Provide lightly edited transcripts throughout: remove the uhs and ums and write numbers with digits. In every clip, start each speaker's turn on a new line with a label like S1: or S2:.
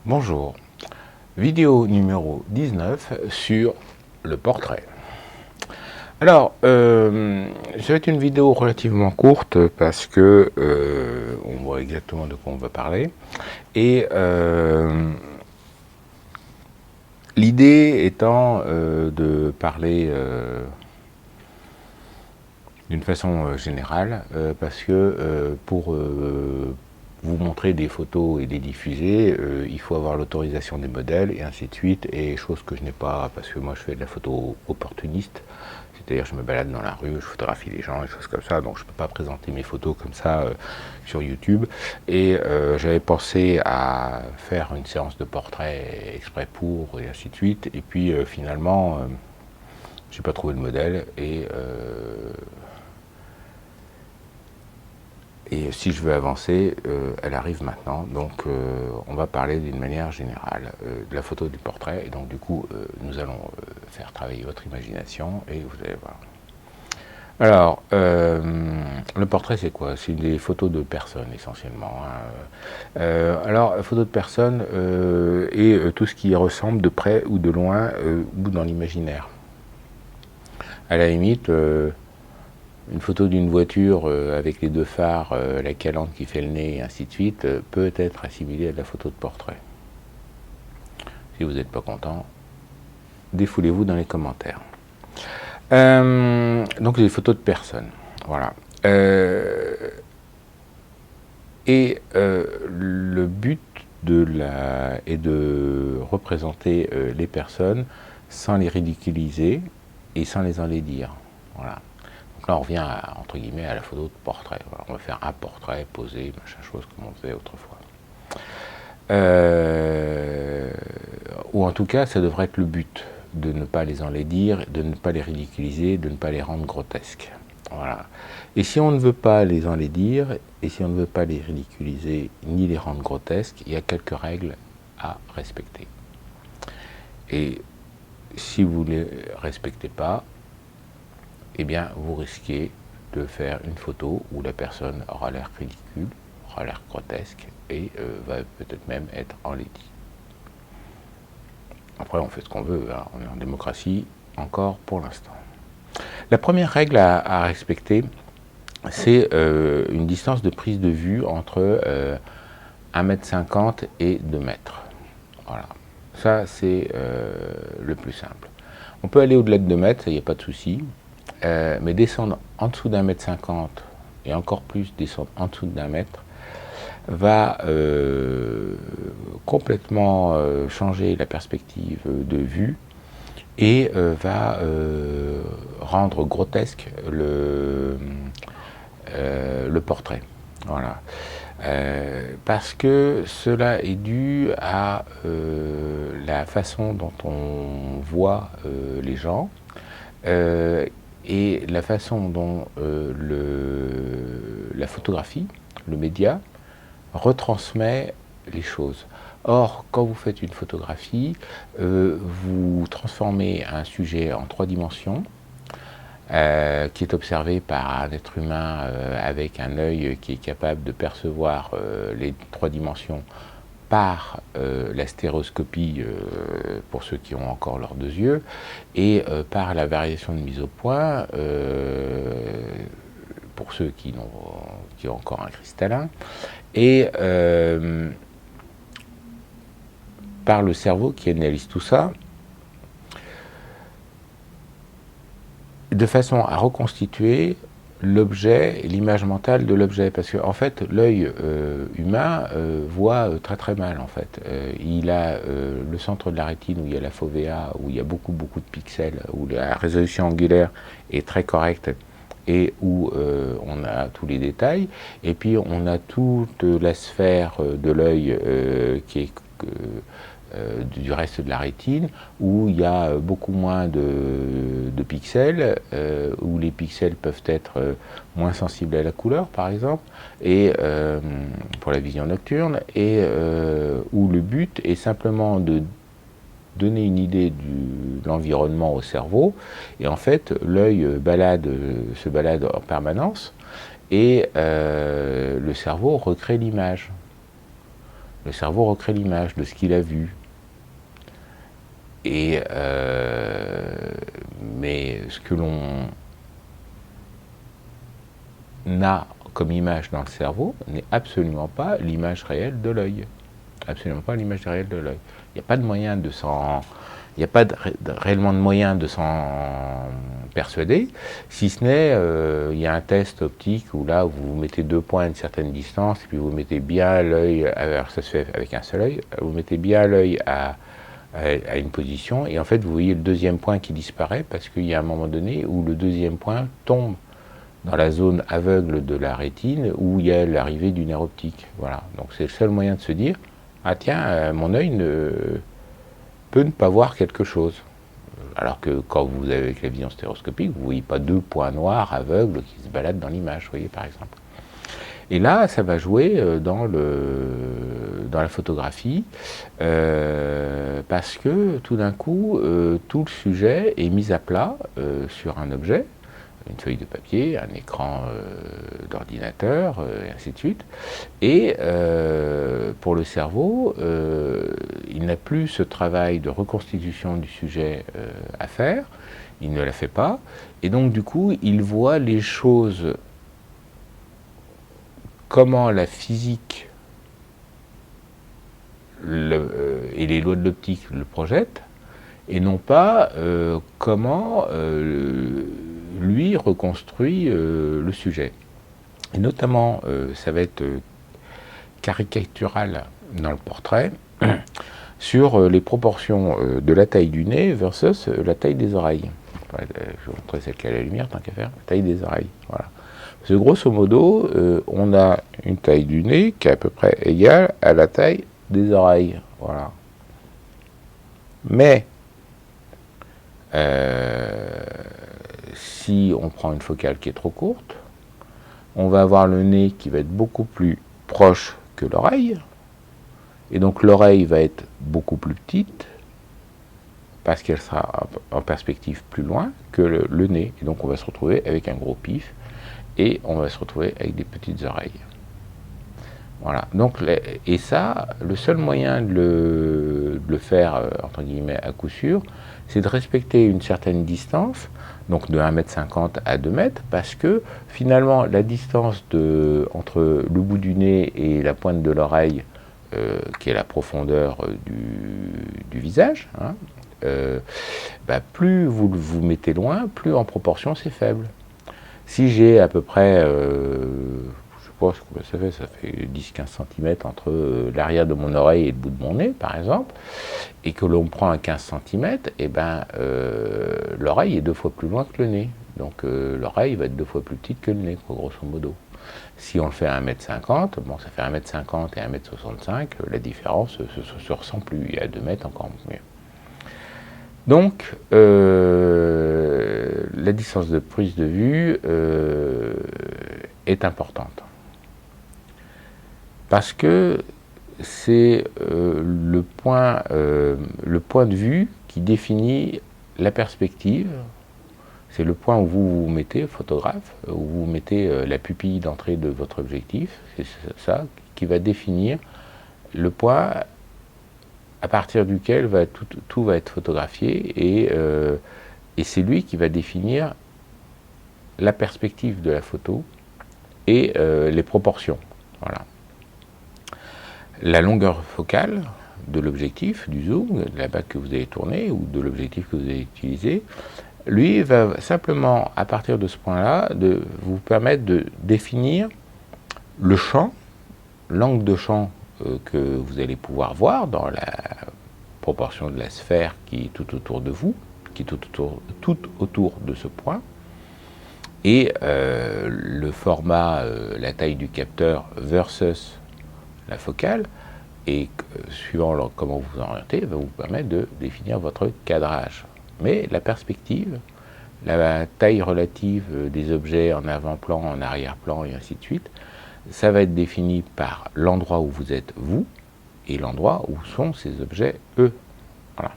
S1: Bonjour, vidéo numéro 19 sur le portrait. Alors, ça va être une vidéo relativement courte parce que on voit exactement de quoi on va parler. Et l'idée étant de parler d'une façon générale, parce que pour vous montrer des photos et les diffuser, il faut avoir l'autorisation des modèles et ainsi de suite, et chose que je n'ai pas parce que moi je fais de la photo opportuniste, c'est-à-dire je me balade dans la rue, je photographie les gens, des choses comme ça, donc je ne peux pas présenter mes photos comme ça sur YouTube. Et j'avais pensé à faire une séance de portrait exprès pour, et ainsi de suite, et puis finalement, j'ai pas trouvé de modèle, et si je veux avancer, elle arrive maintenant. Donc on va parler d'une manière générale de la photo du portrait. Et donc du coup, nous allons faire travailler votre imagination et vous allez voir. Alors, le portrait c'est quoi? C'est des photos de personnes essentiellement. Alors, photos de personnes et tout ce qui ressemble de près ou de loin ou dans l'imaginaire. À la limite, une photo d'une voiture avec les deux phares, la calandre qui fait le nez et ainsi de suite, peut être assimilée à de la photo de portrait. Si vous n'êtes pas content, défoulez-vous dans les commentaires. Donc des photos de personnes, voilà. Le but est de représenter les personnes sans les ridiculiser et sans les enlaidir. Voilà. Donc là, on revient entre guillemets à la photo de portrait. Voilà, on va faire un portrait posé, machin chose, comme on faisait autrefois. Ou en tout cas, ça devrait être le but, de ne pas les enlaidir, de ne pas les ridiculiser, de ne pas les rendre grotesques. Voilà. Et si on ne veut pas les enlaidir, et si on ne veut pas les ridiculiser, ni les rendre grotesques, il y a quelques règles à respecter. Et si vous ne les respectez pas, eh bien, vous risquez de faire une photo où la personne aura l'air ridicule, aura l'air grotesque, et va peut-être même être enlaidie. Après, on fait ce qu'on veut, hein. On est en démocratie, encore pour l'instant. La première règle à respecter, c'est une distance de prise de vue entre 1,50 m et 2 mètres. Voilà. Ça, c'est le plus simple. On peut aller au-delà de 2 mètres, il n'y a pas de souci, mais descendre en dessous d'1,50 m et encore plus descendre en dessous d'1 mètre va complètement changer la perspective de vue et va rendre grotesque le portrait. Voilà. Parce que cela est dû à la façon dont on voit les gens et la façon dont la photographie, le média, retransmet les choses. Or, quand vous faites une photographie, vous transformez un sujet en 3 dimensions, qui est observé par un être humain avec un œil qui est capable de percevoir les 3 dimensions par la stéréoscopie pour ceux qui ont encore leurs 2 yeux, et par la variation de mise au point pour ceux qui ont encore un cristallin, et par le cerveau qui analyse tout ça, de façon à reconstituer l'objet, l'image mentale de l'objet, parce que en fait l'œil humain voit très très mal en fait. Il a le centre de la rétine où il y a la fovea, où il y a beaucoup de pixels, où la résolution angulaire est très correcte et où on a tous les détails, et puis on a toute la sphère de l'œil qui est du reste de la rétine, où il y a beaucoup moins de pixels, où les pixels peuvent être moins sensibles à la couleur par exemple, et pour la vision nocturne, et où le but est simplement de donner une idée de l'environnement au cerveau, et en fait l'œil se balade en permanence, et le cerveau recrée l'image. Le cerveau recrée l'image de ce qu'il a vu. Et mais ce que l'on a comme image dans le cerveau n'est absolument pas l'image réelle de l'œil. Absolument pas l'image réelle de l'œil. Il n'y a pas de moyen de s'en... Il n'y a pas réellement de moyen de s'en persuader, si ce n'est, il y a un test optique où là, vous mettez 2 points à une certaine distance, et puis vous mettez bien l'œil, alors ça se fait avec un seul œil, vous mettez bien l'œil à une position, et en fait, vous voyez le deuxième point qui disparaît, parce qu'il y a un moment donné où le deuxième point tombe dans la zone aveugle de la rétine, où il y a l'arrivée du nerf optique. Voilà, donc c'est le seul moyen de se dire, ah tiens, mon œil peut ne pas voir quelque chose. Alors que quand vous avez avec la vision stéréoscopique, vous ne voyez pas 2 points noirs aveugles qui se baladent dans l'image, vous voyez, par exemple. Et là, ça va jouer dans la photographie, parce que tout d'un coup, tout le sujet est mis à plat sur un objet, une feuille de papier, un écran d'ordinateur, et ainsi de suite. Et pour le cerveau, il n'a plus ce travail de reconstitution du sujet à faire, il ne la fait pas, et donc du coup, il voit les choses, comment la physique et les lois de l'optique le projettent, et non pas comment lui reconstruit le sujet. Et notamment, ça va être caricatural dans le portrait, sur les proportions de la taille du nez versus la taille des oreilles. Je vais vous montrer celle qui a la lumière, tant qu'à faire, la taille des oreilles. Voilà. Parce que grosso modo, on a une taille du nez qui est à peu près égale à la taille des oreilles. Voilà. Mais, si on prend une focale qui est trop courte, on va avoir le nez qui va être beaucoup plus proche que l'oreille, et donc l'oreille va être beaucoup plus petite, parce qu'elle sera en perspective plus loin que le nez, et donc on va se retrouver avec un gros pif, et on va se retrouver avec des petites oreilles. Voilà, donc, et ça, le seul moyen de le faire, entre guillemets, à coup sûr, c'est de respecter une certaine distance, donc de 1,50 m à 2 m, parce que finalement, la distance entre le bout du nez et la pointe de l'oreille, qui est la profondeur du visage, hein, plus vous vous mettez loin, plus en proportion c'est faible. Si j'ai à peu près, je sais pas combien ça fait 10-15 cm entre l'arrière de mon oreille et le bout de mon nez, par exemple, et que l'on prend un 15 cm, et l'oreille est 2 fois plus loin que le nez. Donc l'oreille va être 2 fois plus petite que le nez, quoi, grosso modo. Si on le fait à 1,50 m, bon, ça fait 1,50 m et 1,65 m, la différence se ressent plus, et à 2 m encore mieux. Donc, la distance de prise de vue est importante. Parce que c'est le point de vue qui définit la perspective. C'est le point où vous vous mettez, photographe, où vous mettez la pupille d'entrée de votre objectif. C'est ça qui va définir le point à partir duquel tout va être photographié, et c'est lui qui va définir la perspective de la photo et les proportions. Voilà. La longueur focale de l'objectif, du zoom, de la bague que vous avez tournée ou de l'objectif que vous avez utilisé, lui va simplement, à partir de ce point-là, vous permettre de définir le champ, l'angle de champ que vous allez pouvoir voir dans la proportion de la sphère qui est tout autour de vous, qui est tout autour de ce point, et le format, la taille du capteur versus la focale, et suivant comment vous vous orientez, va vous permettre de définir votre cadrage. Mais la perspective, la taille relative des objets en avant-plan, en arrière-plan, et ainsi de suite, ça va être défini par l'endroit où vous êtes, vous, et l'endroit où sont ces objets, eux. Voilà.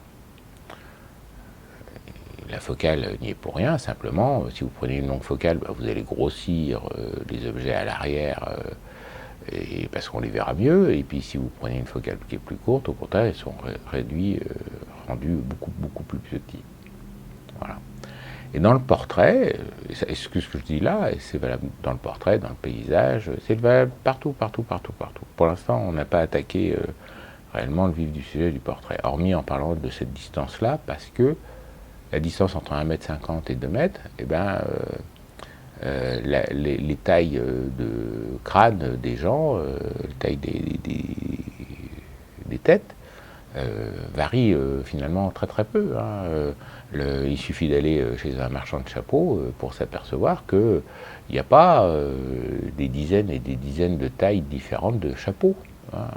S1: La focale n'y est pour rien, simplement, si vous prenez une longue focale, vous allez grossir les objets à l'arrière, et parce qu'on les verra mieux, et puis si vous prenez une focale qui est plus courte, au contraire, ils sont rendus beaucoup plus petits. Voilà. Et dans le portrait, ce que je dis là, c'est valable dans le portrait, dans le paysage, c'est valable partout. Pour l'instant, on n'a pas attaqué réellement le vif du sujet du portrait, hormis en parlant de cette distance-là, parce que la distance entre 1,50 m et 2 mètres, eh ben, les tailles de crâne des gens, les tailles des têtes, varient finalement très peu. Hein. Il suffit d'aller chez un marchand de chapeaux pour s'apercevoir qu'il n'y a pas des dizaines et des dizaines de tailles différentes de chapeaux. Hein.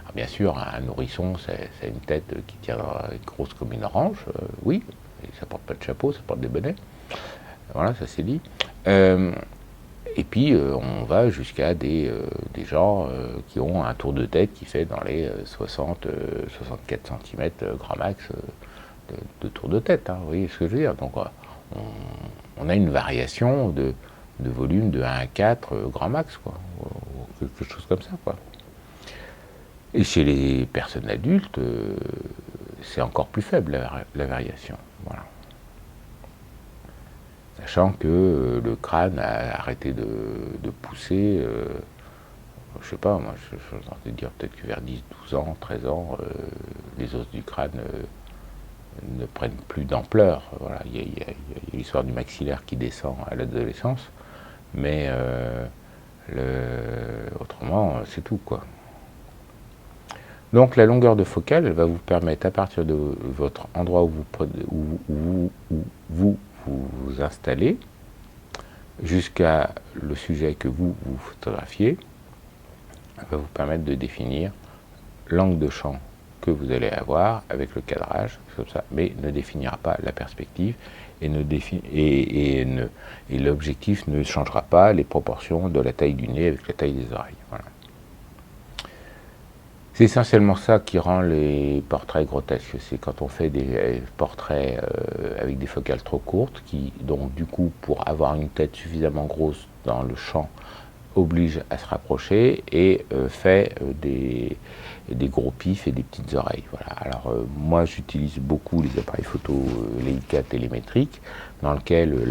S1: Alors bien sûr, un nourrisson, c'est une tête qui tiendra grosse comme une orange, oui, et ça porte pas de chapeau, ça porte des bonnets. Voilà, ça c'est dit. Et puis on va jusqu'à des gens qui ont un tour de tête qui fait dans les 64 cm grand max de tour de tête. Hein, vous voyez ce que je veux dire. Donc on a une variation de volume de 1 à 4 grand max, quoi, ou quelque chose comme ça, quoi. Et chez les personnes adultes, c'est encore plus faible la variation. Voilà. Sachant que le crâne a arrêté de pousser, je sais pas, moi je suis en train de dire peut-être que vers 10, 12 ans, 13 ans, les os du crâne ne prennent plus d'ampleur. Voilà. Il y a l'histoire du maxillaire qui descend à l'adolescence, mais autrement, c'est tout, quoi. Donc la longueur de focale, elle va vous permettre, à partir de votre endroit où vous vous installez, jusqu'à le sujet que vous photographiez, elle va vous permettre de définir l'angle de champ que vous allez avoir avec le cadrage, comme ça, mais ne définira pas la perspective et l'objectif ne changera pas les proportions de la taille du nez avec la taille des oreilles. Voilà. C'est essentiellement ça qui rend les portraits grotesques. C'est quand on fait des portraits avec des focales trop courtes, qui donc du coup, pour avoir une tête suffisamment grosse dans le champ, oblige à se rapprocher et fait des gros pifs et des petites oreilles. Voilà. Alors moi j'utilise beaucoup les appareils photo Leica télémétriques, dans lequel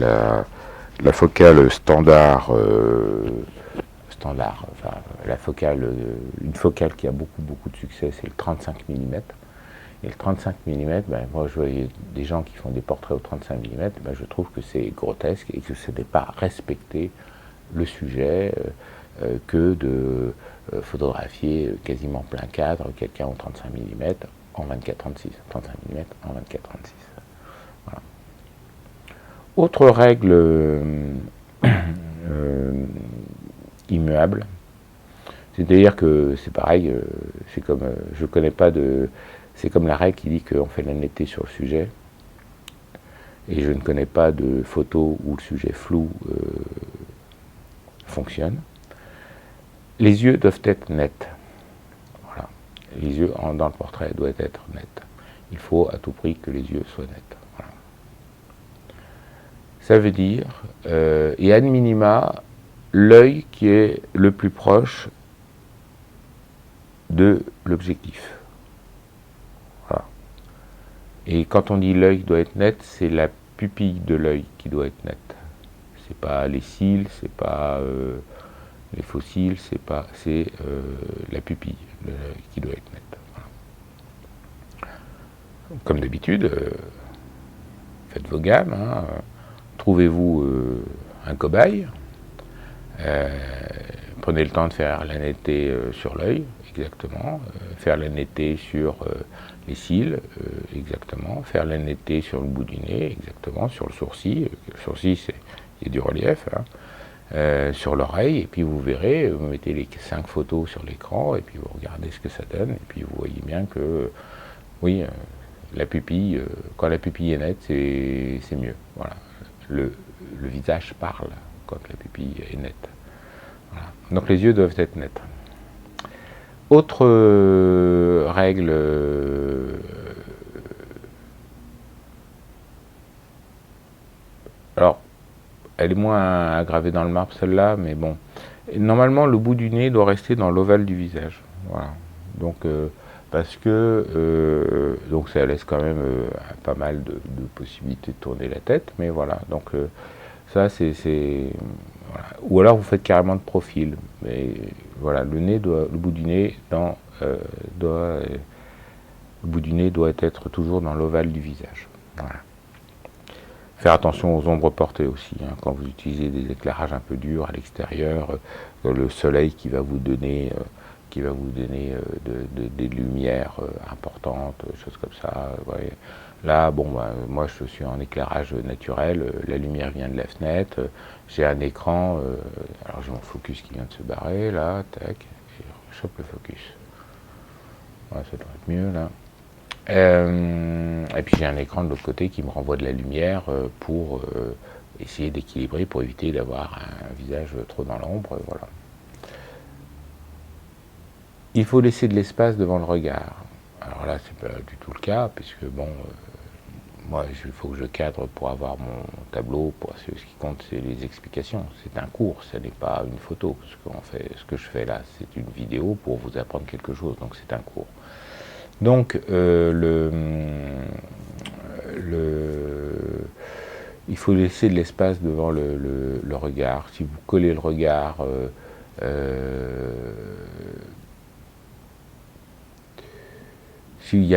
S1: la focale standard, enfin la focale, une focale qui a beaucoup de succès, c'est le 35 mm. Et le 35 mm, ben, moi je vois des gens qui font des portraits au 35 mm, ben, je trouve que c'est grotesque et que ce n'est pas respecter le sujet que de photographier quasiment plein cadre quelqu'un au 35 mm en 24-36. 35 mm en 24-36. Voilà. Autre règle immuable, c'est-à-dire que c'est pareil, c'est comme je connais pas de, c'est comme la règle qui dit qu'on fait la netteté sur le sujet, et je ne connais pas de photo où le sujet flou fonctionne. Les yeux doivent être nets. Voilà. Les yeux dans le portrait doivent être nets. Il faut à tout prix que les yeux soient nets. Voilà. Ça veut dire, et ad minima, l'œil qui est le plus proche de l'objectif. Voilà. Et quand on dit l'œil doit être net, c'est la pupille de l'œil qui doit être nette. C'est pas les cils, c'est pas les fossiles, c'est la pupille qui doit être nette. Voilà. Comme d'habitude, faites vos gammes, hein, trouvez-vous un cobaye, prenez le temps de faire la netteté sur l'œil, exactement, faire la netteté sur les cils, exactement, faire la netteté sur le bout du nez, exactement, sur le sourcil il y a du relief, hein, sur l'oreille, et puis vous verrez, vous mettez les 5 photos sur l'écran, et puis vous regardez ce que ça donne, et puis vous voyez bien que, oui, la pupille, quand la pupille est nette, c'est mieux. Voilà. Le visage parle quand la pupille est nette. Voilà. Donc les yeux doivent être nets. Autre règle alors elle est moins aggravée dans le marbre celle-là, mais bon, Et normalement, le bout du nez doit rester dans l'ovale du visage. Voilà. Donc, parce que donc ça laisse quand même pas mal de possibilités de tourner la tête, mais voilà. Donc ça, voilà. Ou alors vous faites carrément de profil. Mais voilà, le bout du nez le bout du nez doit être toujours dans l'ovale du visage. Voilà. Faire attention aux ombres portées aussi, hein, quand vous utilisez des éclairages un peu durs à l'extérieur, le soleil qui va vous donner, des lumières importantes, des choses comme ça. Ouais. Là, bon, moi je suis en éclairage naturel, la lumière vient de la fenêtre, j'ai un écran, alors j'ai mon focus qui vient de se barrer, là, tac, et je chope le focus. Ouais, ça devrait être mieux là. Et puis j'ai un écran de l'autre côté qui me renvoie de la lumière pour essayer d'équilibrer, pour éviter d'avoir un visage trop dans l'ombre. Voilà. Il faut laisser de l'espace devant le regard. Alors là, c'est pas du tout le cas, puisque bon, moi, il faut que je cadre pour avoir mon tableau. Ce qui compte, c'est les explications. C'est un cours, ce n'est pas une photo. Ce que je fais là, c'est une vidéo pour vous apprendre quelque chose, donc c'est un cours. Donc, il faut laisser de l'espace devant le regard. Si vous collez le regard, s'il y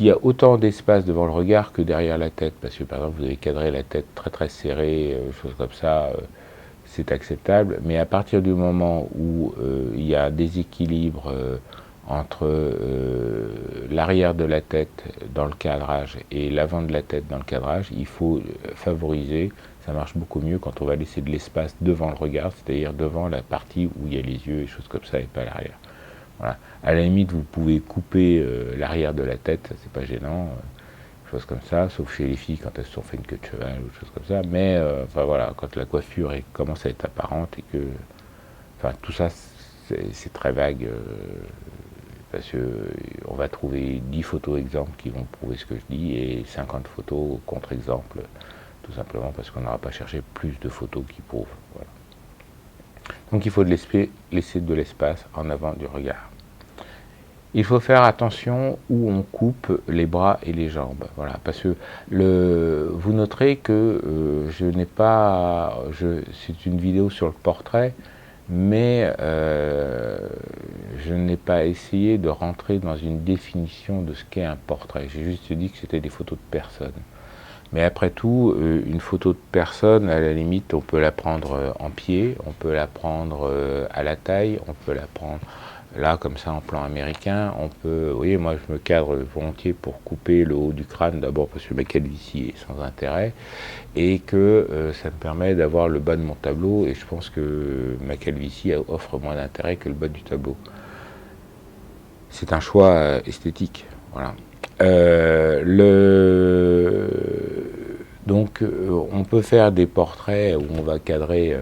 S1: a autant d'espace devant le regard que derrière la tête, parce que par exemple vous avez cadré la tête très très serrée, choses comme ça, c'est acceptable. Mais à partir du moment où il y a un déséquilibre entre l'arrière de la tête dans le cadrage et l'avant de la tête dans le cadrage, il faut favoriser, ça marche beaucoup mieux quand on va laisser de l'espace devant le regard, c'est-à-dire devant la partie où il y a les yeux et choses comme ça et pas l'arrière. Voilà. À la limite, vous pouvez couper l'arrière de la tête, c'est pas gênant, choses comme ça, sauf chez les filles quand elles se sont fait une queue de cheval ou choses comme ça, mais enfin voilà, quand la coiffure commence à être apparente et que, enfin tout ça c'est très vague, parce qu'on va trouver 10 photos exemples qui vont prouver ce que je dis et 50 photos contre-exemples, tout simplement parce qu'on n'aura pas cherché plus de photos qui prouvent. Voilà. Donc il faut laisser de l'espace en avant du regard. Il faut faire attention où on coupe les bras et les jambes. Voilà, parce que vous noterez que je n'ai pas... c'est une vidéo sur le portrait, mais je n'ai pas essayé de rentrer dans une définition de ce qu'est un portrait. J'ai juste dit que c'était des photos de personnes. Mais après tout, une photo de personne, à la limite, on peut la prendre en pied, on peut la prendre à la taille, on peut la prendre là, comme ça, en plan américain. On peut, vous voyez, moi, je me cadre volontiers pour couper le haut du crâne, d'abord parce que ma calvitie est sans intérêt, et que ça me permet d'avoir le bas de mon tableau, et je pense que ma calvitie offre moins d'intérêt que le bas du tableau. C'est un choix esthétique, voilà. Donc on peut faire des portraits où on va cadrer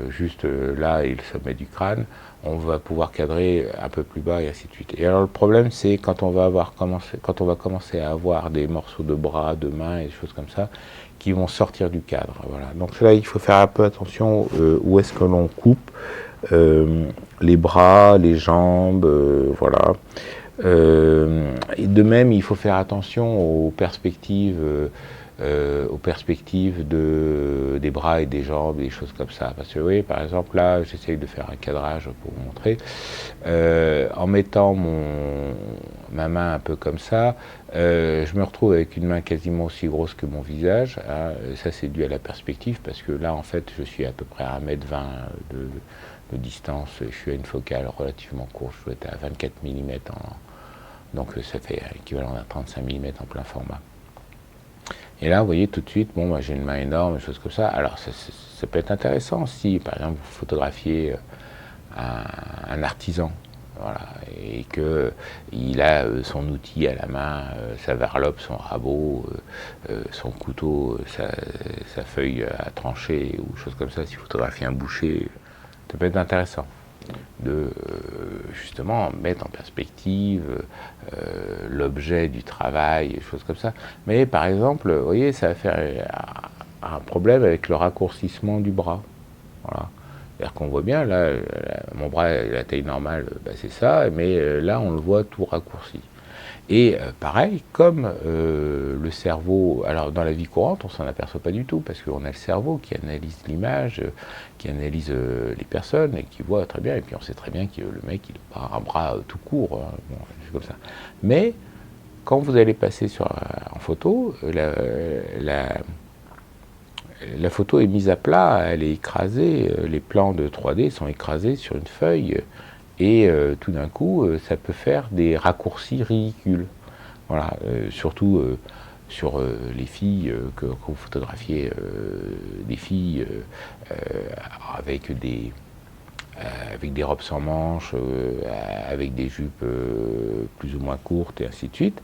S1: juste là et le sommet du crâne, on va pouvoir cadrer un peu plus bas et ainsi de suite. Et alors le problème c'est quand on va commencer à avoir des morceaux de bras, de mains et des choses comme ça qui vont sortir du cadre. Voilà. Donc là il faut faire un peu attention où est-ce que l'on coupe les bras, les jambes, voilà. Et de même, il faut faire attention aux perspectives des bras et des jambes, des choses comme ça. Parce que oui, par exemple, là, j'essaye de faire un cadrage pour vous montrer. En mettant ma main un peu comme ça, je me retrouve avec une main quasiment aussi grosse que mon visage. Hein. Ça, c'est dû à la perspective, parce que là, en fait, je suis à peu près à 1,20 m de distance. Je suis à une focale relativement courte, je dois être à 24 mm donc ça fait l'équivalent d'un 35 mm en plein format. Et là, vous voyez tout de suite, bon, moi, j'ai une main énorme, des choses comme ça. Alors, ça peut être intéressant si, par exemple, vous photographiez un artisan, voilà, et qu'il a son outil à la main, sa varlope, son rabot, son couteau, sa feuille à trancher, ou choses comme ça. Si vous photographiez un boucher, ça peut être intéressant de justement mettre en perspective l'objet du travail, des choses comme ça. Mais par exemple, vous voyez, ça va faire un problème avec le raccourcissement du bras. Voilà. C'est-à-dire qu'on voit bien, là, mon bras, la taille normale, bah, c'est ça, mais là, on le voit tout raccourci. Et pareil, comme le cerveau, alors dans la vie courante, on s'en aperçoit pas du tout, parce qu'on a le cerveau qui analyse l'image, qui analyse les personnes, et qui voit très bien, et puis on sait très bien que le mec, il n'a pas un bras tout court, hein, bon, c'est comme ça. Mais quand vous allez passer en photo, la photo est mise à plat, elle est écrasée, les plans de 3D sont écrasés sur une feuille, et tout d'un coup, ça peut faire des raccourcis ridicules. Voilà, surtout sur les filles, que vous photographiez des filles avec des robes sans manches, avec des jupes plus ou moins courtes et ainsi de suite,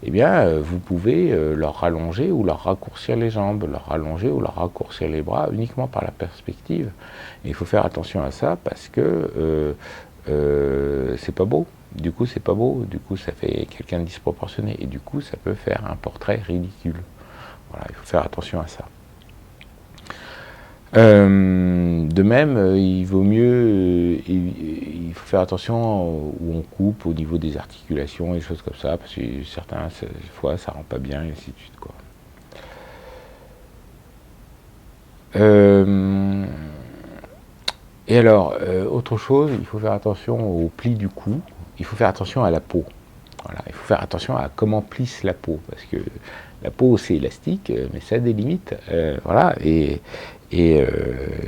S1: eh bien, vous pouvez leur rallonger ou leur raccourcir les jambes, leur rallonger ou leur raccourcir les bras uniquement par la perspective. Et il faut faire attention à ça parce que c'est pas beau. Du coup, c'est pas beau. Du coup, ça fait quelqu'un de disproportionné. Et du coup, ça peut faire un portrait ridicule. Voilà, il faut faire attention à ça. De même, il vaut mieux, il faut faire attention où on coupe au niveau des articulations et des choses comme ça, parce que certaines fois ça rend pas bien et ainsi de suite, quoi. Et alors, autre chose, il faut faire attention au pli du cou, il faut faire attention à la peau. Voilà, il faut faire attention à comment plisse la peau, parce que la peau c'est élastique, mais ça a des limites. Voilà, et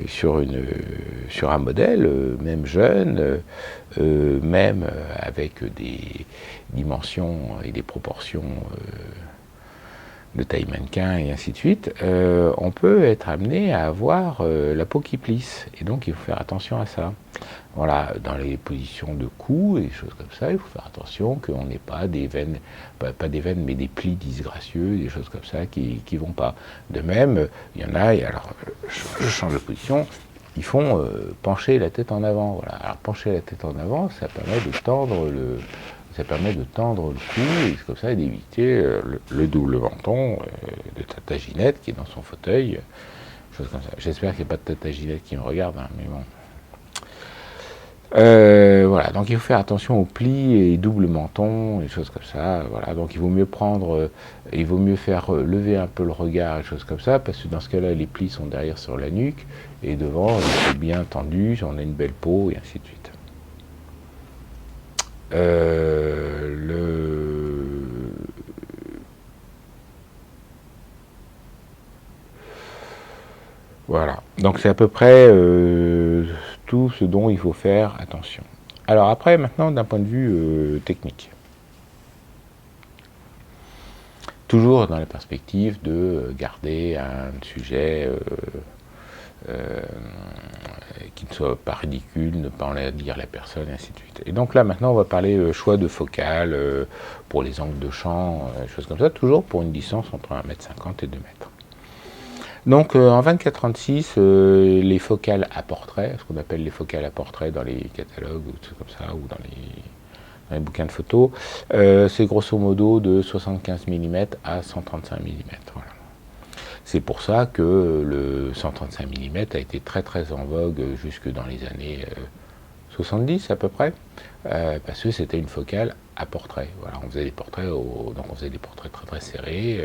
S1: sur un modèle, même jeune, même avec des dimensions et des proportions de taille mannequin et ainsi de suite, on peut être amené à avoir la peau qui plisse. Et donc il faut faire attention à ça. Voilà, dans les positions de cou et des choses comme ça, il faut faire attention qu'on n'ait pas des veines, pas des veines, mais des plis disgracieux, des choses comme ça qui vont pas. De même, il y en a, et alors je change de position, ils font pencher la tête en avant. Voilà. Alors pencher la tête en avant, ça permet de tendre le cou, et comme ça, et d'éviter le double menton de Tata Ginette qui est dans son fauteuil, choses comme ça. J'espère qu'il n'y a pas de Tata Ginette qui me regarde, hein, mais bon. Voilà, donc il faut faire attention aux plis et double menton, des choses comme ça. Voilà, donc il vaut mieux faire lever un peu le regard, des choses comme ça, parce que dans ce cas-là, les plis sont derrière sur la nuque, et devant, c'est bien tendu, on a une belle peau, et ainsi de suite. Voilà, donc c'est à peu près tout ce dont il faut faire attention. Alors après, maintenant, d'un point de vue technique. Toujours dans la perspective de garder un sujet qui ne soit pas ridicule, ne pas en dire la personne, et ainsi de suite. Et donc là, maintenant, on va parler choix de focale pour les angles de champ, choses comme ça, toujours pour une distance entre 1,50 m et 2 m. Donc en 24-36, les focales à portrait, ce qu'on appelle les focales à portrait dans les catalogues ou tout comme ça, ou dans les bouquins de photos, c'est grosso modo de 75 mm à 135 mm. Voilà. C'est pour ça que le 135 mm a été très très en vogue jusque dans les années 70 à peu près, parce que c'était une focale à portrait. Voilà, on faisait des portraits, donc on faisait des portraits très très serrés,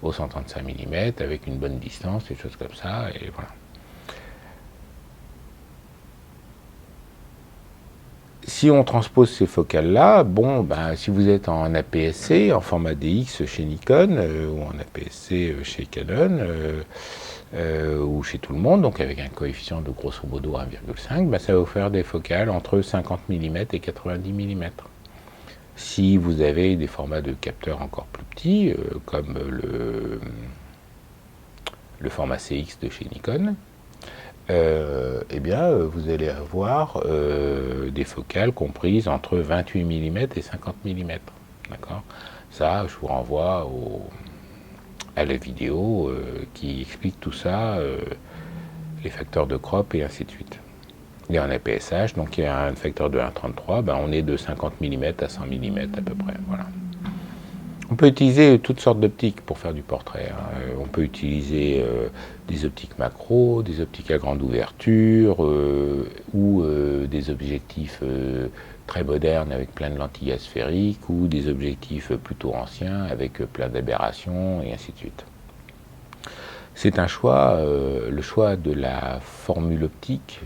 S1: au 135 mm, avec une bonne distance, des choses comme ça, et voilà. Si on transpose ces focales-là, bon, ben, si vous êtes en APS-C, en format DX chez Nikon, ou en APS-C chez Canon, ou chez tout le monde, donc avec un coefficient de grosso modo 1,5, ben, ça va vous faire des focales entre 50 mm et 90 mm. Si vous avez des formats de capteurs encore plus petits, comme le format CX de chez Nikon, eh bien, vous allez avoir des focales comprises entre 28 mm et 50 mm. D'accord ? Ça, je vous renvoie à la vidéo qui explique tout ça, les facteurs de crop et ainsi de suite. Et en APS-H, donc il y a un facteur de 1,33, ben on est de 50 mm à 100 mm à peu près. Voilà. On peut utiliser toutes sortes d'optiques pour faire du portrait. On peut utiliser des optiques macro, des optiques à grande ouverture, ou des objectifs très modernes avec plein de lentilles asphériques, ou des objectifs plutôt anciens avec plein d'aberrations, et ainsi de suite. C'est un choix, le choix de la formule optique,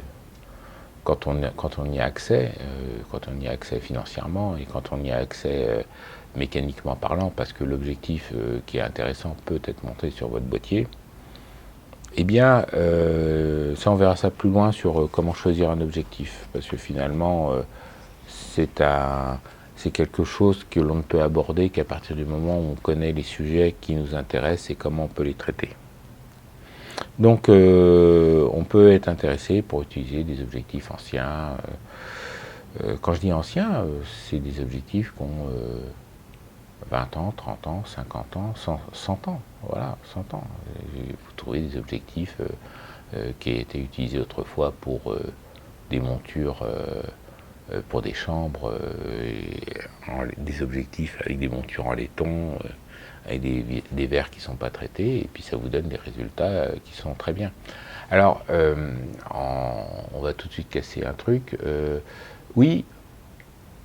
S1: quand on y a accès, quand on y a accès financièrement et quand on y a accès mécaniquement parlant, parce que l'objectif qui est intéressant peut être monté sur votre boîtier. Eh bien, ça on verra ça plus loin sur comment choisir un objectif, parce que finalement, c'est quelque chose que l'on ne peut aborder qu'à partir du moment où on connaît les sujets qui nous intéressent et comment on peut les traiter. Donc, on peut être intéressé pour utiliser des objectifs anciens. Quand je dis anciens, c'est des objectifs qui ont 20 ans, 30 ans, 50 ans, 100 ans. Voilà, 100 ans. Vous trouvez des objectifs qui étaient utilisés autrefois pour des montures, pour des chambres, des objectifs avec des montures en laiton, avec des verres qui ne sont pas traités, et puis ça vous donne des résultats qui sont très bien. Alors, on va tout de suite casser un truc. Oui,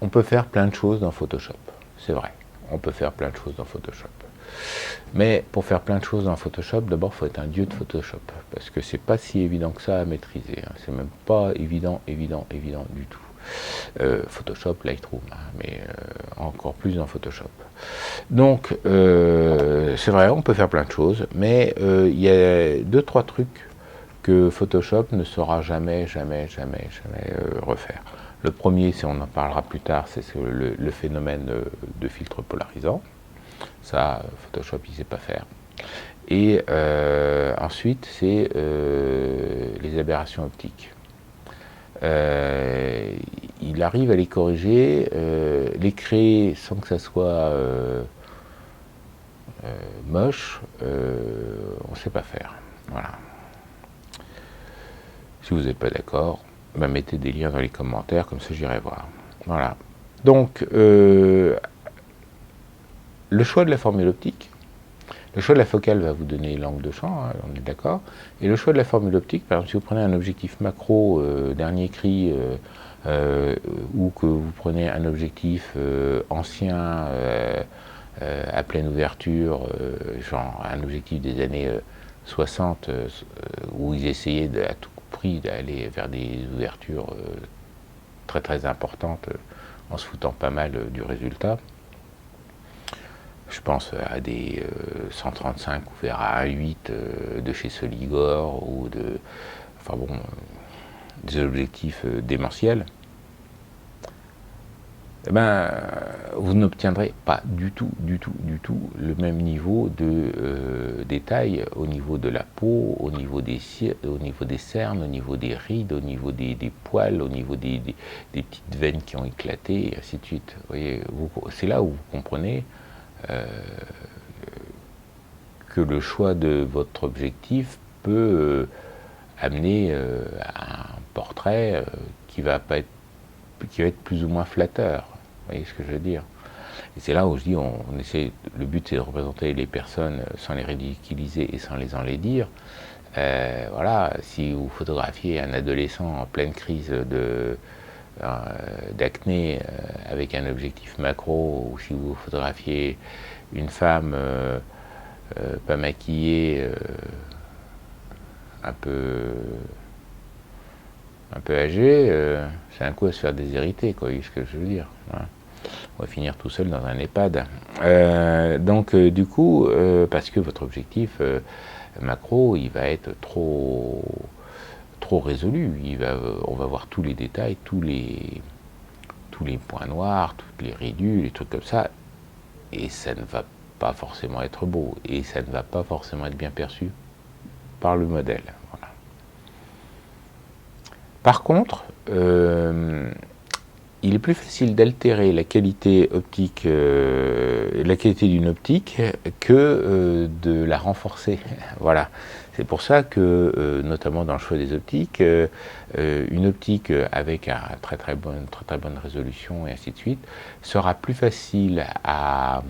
S1: on peut faire plein de choses dans Photoshop, c'est vrai. On peut faire plein de choses dans Photoshop. Mais pour faire plein de choses dans Photoshop, d'abord, il faut être un dieu de Photoshop, parce que c'est pas si évident que ça à maîtriser. C'est même pas évident du tout. Photoshop, Lightroom, mais encore plus dans Photoshop. Donc, c'est vrai, on peut faire plein de choses, mais il y a 2-3 trucs que Photoshop ne saura jamais refaire. Le premier, on en parlera plus tard, c'est le phénomène de filtre polarisant. Ça, Photoshop, il ne sait pas faire. Et ensuite, c'est les aberrations optiques. Il arrive à les corriger, les créer sans que ça soit moche, on ne sait pas faire. Voilà. Si vous n'êtes pas d'accord, mettez des liens dans les commentaires, comme ça j'irai voir. Voilà. Donc, le choix de la formule optique, le choix de la focale va vous donner l'angle de champ, on est d'accord. Et le choix de la formule optique, par exemple, si vous prenez un objectif macro, dernier cri, ou que vous prenez un objectif ancien, à pleine ouverture, genre un objectif des années 60, où ils essayaient à tout prix d'aller vers des ouvertures très importantes, en se foutant pas mal du résultat. Je pense à des 135 ouverts à 1.8 de chez Soligor, ou des objectifs démentiels. Eh ben, vous n'obtiendrez pas du tout le même niveau de détail au niveau de la peau, au niveau des cernes, au niveau des rides, au niveau des poils, au niveau des petites veines qui ont éclaté, et ainsi de suite. Vous voyez, c'est là où vous comprenez que le choix de votre objectif peut amener à un portrait qui va être plus ou moins flatteur. Vous voyez ce que je veux dire? Et c'est là où je dis, le but c'est de représenter les personnes sans les ridiculiser et sans les enlaidir. Voilà, si vous photographiez un adolescent en pleine crise d'acné avec un objectif macro, ou si vous photographiez une femme pas maquillée, un peu âgée, c'est un coup à se faire déshériter, quoi, vous voyez ce que je veux dire, hein. On va finir tout seul dans un EHPAD. Donc du coup, parce que votre objectif macro, il va être trop résolu, on va voir tous les détails, tous les points noirs, toutes les ridules, les trucs comme ça, et ça ne va pas forcément être beau, et ça ne va pas forcément être bien perçu par le modèle. Voilà. Par contre, il est plus facile d'altérer la qualité optique, la qualité d'une optique, que de la renforcer. Voilà. C'est pour ça que, notamment dans le choix des optiques, une optique avec une très bonne résolution et ainsi de suite sera plus facile à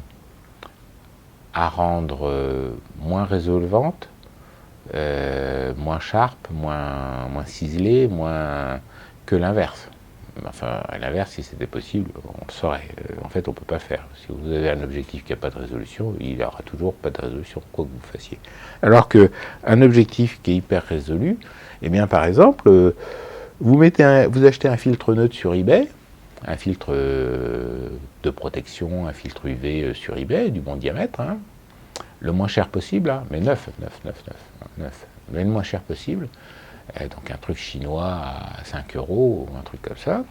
S1: à rendre moins résolvante, moins sharp, moins ciselée, moins que l'inverse. Enfin, à l'inverse, si c'était possible, on le saurait. En fait, on ne peut pas faire. Si vous avez un objectif qui n'a pas de résolution, il n'aura toujours pas de résolution, quoi que vous fassiez. Alors qu'un objectif qui est hyper résolu, eh bien, par exemple, vous achetez un filtre neutre sur eBay, un filtre de protection, un filtre UV sur eBay, du bon diamètre, hein, le moins cher possible, hein, mais neuf, mais le moins cher possible. Donc un truc chinois à 5 euros ou un truc comme ça.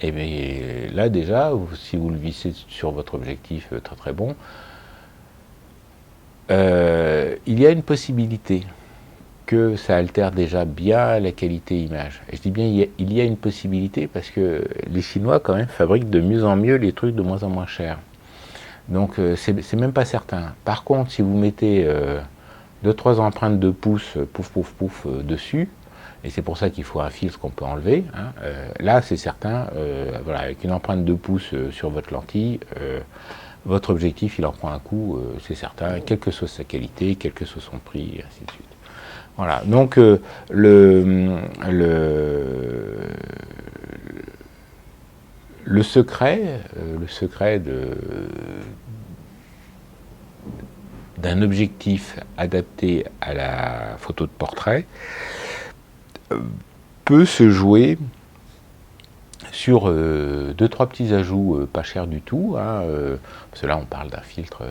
S1: Et bien là déjà, si vous le vissez sur votre objectif très très bon, il y a une possibilité que ça altère déjà bien la qualité image. Et je dis bien il y a une possibilité parce que les Chinois quand même fabriquent de mieux en mieux les trucs de moins en moins chers. Donc c'est même pas certain. Par contre, si vous mettez 2-3 empreintes de pouce, pouf, dessus, et c'est pour ça qu'il faut un filtre qu'on peut enlever, hein, là c'est certain, voilà, avec une empreinte de pouce sur votre lentille, votre objectif il en prend un coup, c'est certain, quelle que soit sa qualité, quel que soit son prix, et ainsi de suite. Voilà, donc le secret d'un objectif adapté à la photo de portrait peut se jouer sur 2-3 petits ajouts pas chers du tout, hein, parce que là on parle d'un filtre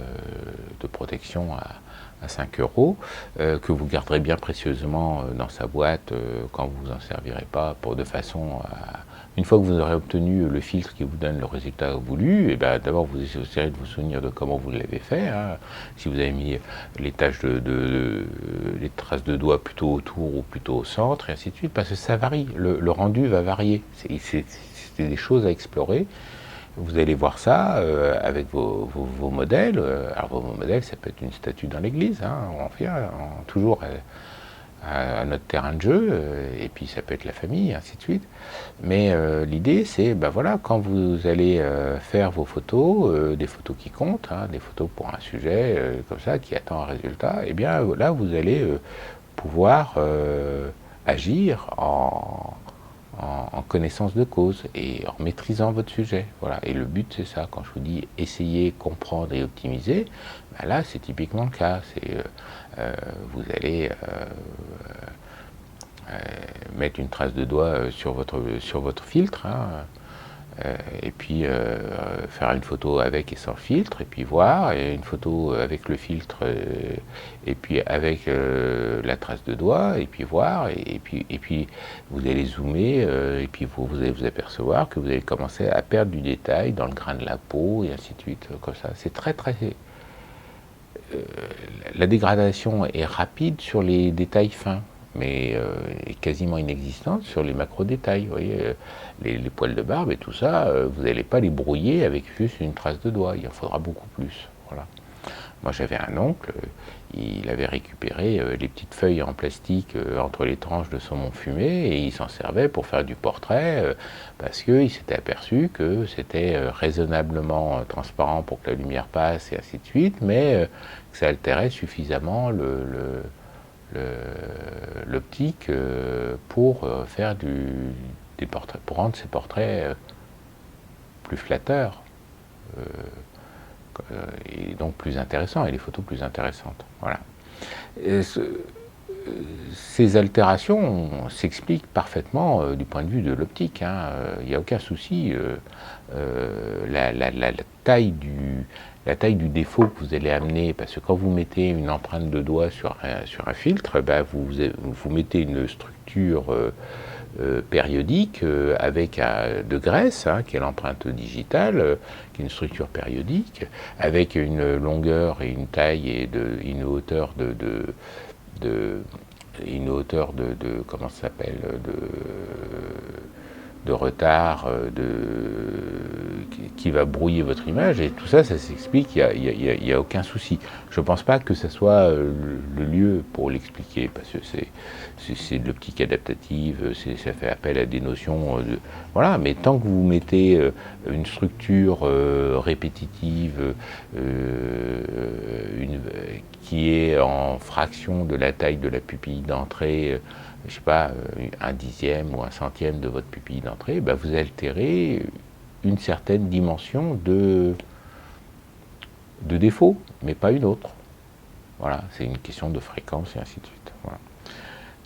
S1: de protection à 5 euros, que vous garderez bien précieusement dans sa boîte quand vous vous en servirez pas, de façon à... Une fois que vous aurez obtenu le filtre qui vous donne le résultat voulu, et bien d'abord vous essayerez de vous souvenir de comment vous l'avez fait, hein. Si vous avez mis les taches les traces de doigts plutôt autour ou plutôt au centre, et ainsi de suite, parce que ça varie, le rendu va varier. C'est des choses à explorer. Vous allez voir ça avec vos modèles. Alors vos modèles, ça peut être une statue dans l'église, hein, on vient toujours à notre terrain de jeu, et puis ça peut être la famille, ainsi de suite. Mais l'idée, c'est, ben voilà, quand vous allez faire vos photos, des photos qui comptent, hein, des photos pour un sujet comme ça, qui attend un résultat, et bien là, vous allez pouvoir agir en connaissance de cause et en maîtrisant votre sujet. Voilà. Et le but, c'est ça. Quand je vous dis essayer, comprendre et optimiser, ben là, c'est typiquement le cas. Vous allez mettre une trace de doigt sur votre filtre, hein, et puis faire une photo avec et sans filtre, et puis voir, et une photo avec le filtre, et puis avec la trace de doigt, et puis voir, et puis vous allez zoomer, et puis vous allez vous apercevoir que vous allez commencer à perdre du détail dans le grain de la peau, et ainsi de suite, comme ça. C'est très très... la dégradation est rapide sur les détails fins, mais quasiment inexistante sur les macro-détails. Vous voyez, les poils de barbe et tout ça, vous n'allez pas les brouiller avec juste une trace de doigt, il en faudra beaucoup plus. Voilà. Moi j'avais un oncle, il avait récupéré les petites feuilles en plastique entre les tranches de saumon fumé, et il s'en servait pour faire du portrait, parce qu'il s'était aperçu que c'était raisonnablement transparent pour que la lumière passe, et ainsi de suite, mais que ça altérait suffisamment l'optique pour faire des portraits, pour rendre ces portraits plus flatteurs et donc plus intéressants, et les photos plus intéressantes. Voilà. Ces altérations s'expliquent parfaitement du point de vue de l'optique, hein. Il n'y a aucun souci. La taille du défaut que vous allez amener, parce que quand vous mettez une empreinte de doigt sur un filtre, ben vous mettez une structure périodique avec de graisse, hein, qui est l'empreinte digitale, qui est une structure périodique, avec une longueur et une taille et une hauteur comment ça s'appelle, de retard, qui va brouiller votre image, et tout ça, ça s'explique, il n'y a aucun souci. Je ne pense pas que ce soit le lieu pour l'expliquer, parce que c'est de l'optique adaptative, ça fait appel à des notions voilà, mais tant que vous mettez une structure répétitive qui est en fraction de la taille de la pupille d'entrée, je sais pas, un dixième ou un centième de votre pupille d'entrée, ben vous altérez une certaine dimension de défaut, mais pas une autre. Voilà, c'est une question de fréquence et ainsi de suite. Voilà.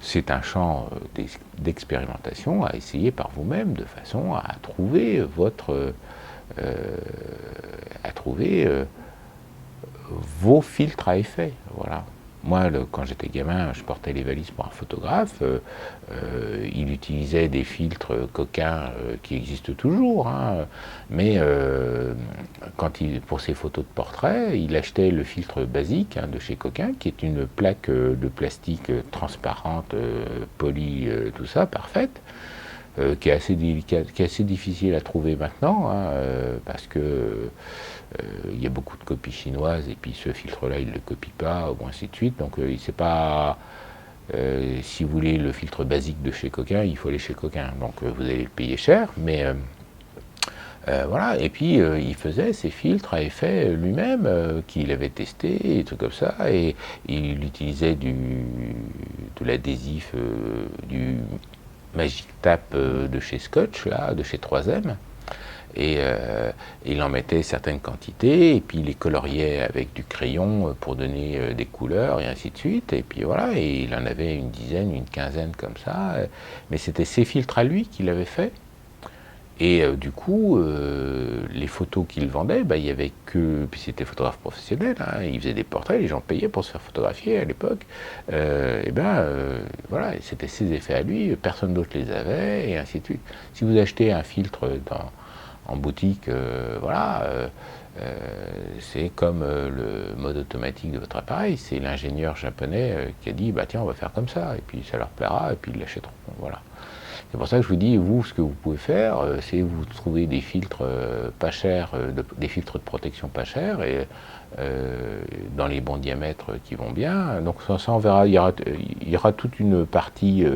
S1: C'est un champ d'expérimentation à essayer par vous-même de façon à trouver vos filtres à effet. Voilà. Moi, quand j'étais gamin, je portais les valises pour un photographe. Il utilisait des filtres coquins qui existent toujours, hein, mais pour ses photos de portrait, il achetait le filtre basique de chez Coquin, qui est une plaque de plastique transparente, polie, tout ça, parfaite. Qui est assez délicate, qui est assez difficile à trouver maintenant, hein, parce que il y a beaucoup de copies chinoises, et puis ce filtre-là, il ne le copie pas, ou ainsi de suite. Donc, il sait pas. Si vous voulez le filtre basique de chez Coquin, il faut aller chez Coquin. Donc, vous allez le payer cher, mais voilà. Et puis, il faisait ses filtres à effet lui-même, qu'il avait testé, et tout comme ça, et il utilisait de l'adhésif, du Magic Tape de chez Scotch, là, de chez 3M, et il en mettait certaines quantités, et puis il les coloriait avec du crayon pour donner des couleurs, et ainsi de suite, et puis voilà, et il en avait une dizaine, une quinzaine comme ça, mais c'était ses filtres à lui qu'il avait fait, et du coup, les photos qu'il vendait, il n'y avait que, puis c'était photographe professionnel, hein, il faisait des portraits, les gens payaient pour se faire photographier à l'époque, voilà, c'était ses effets à lui, personne d'autre les avait, et ainsi de suite. Si vous achetez un filtre en boutique, voilà, c'est comme le mode automatique de votre appareil, c'est l'ingénieur japonais qui a dit, bah tiens, on va faire comme ça, et puis ça leur plaira, et puis ils l'achèteront, voilà. C'est pour ça que je vous dis, vous, ce que vous pouvez faire, c'est vous trouver des filtres pas chers, des filtres de protection pas chers, et dans les bons diamètres qui vont bien. Donc ça on verra, il y aura toute une partie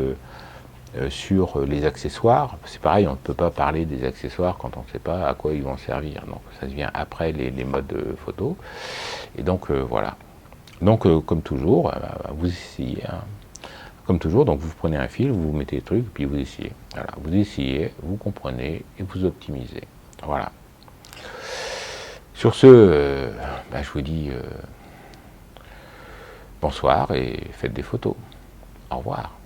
S1: sur les accessoires. C'est pareil, on ne peut pas parler des accessoires quand on ne sait pas à quoi ils vont servir. Donc ça se vient après les modes photo. Et donc voilà. Donc comme toujours, vous essayez. Hein. Comme toujours, donc vous prenez un fil, vous mettez les trucs, puis vous essayez. Voilà, vous essayez, vous comprenez et vous optimisez. Voilà. Sur ce, je vous dis bonsoir et faites des photos. Au revoir.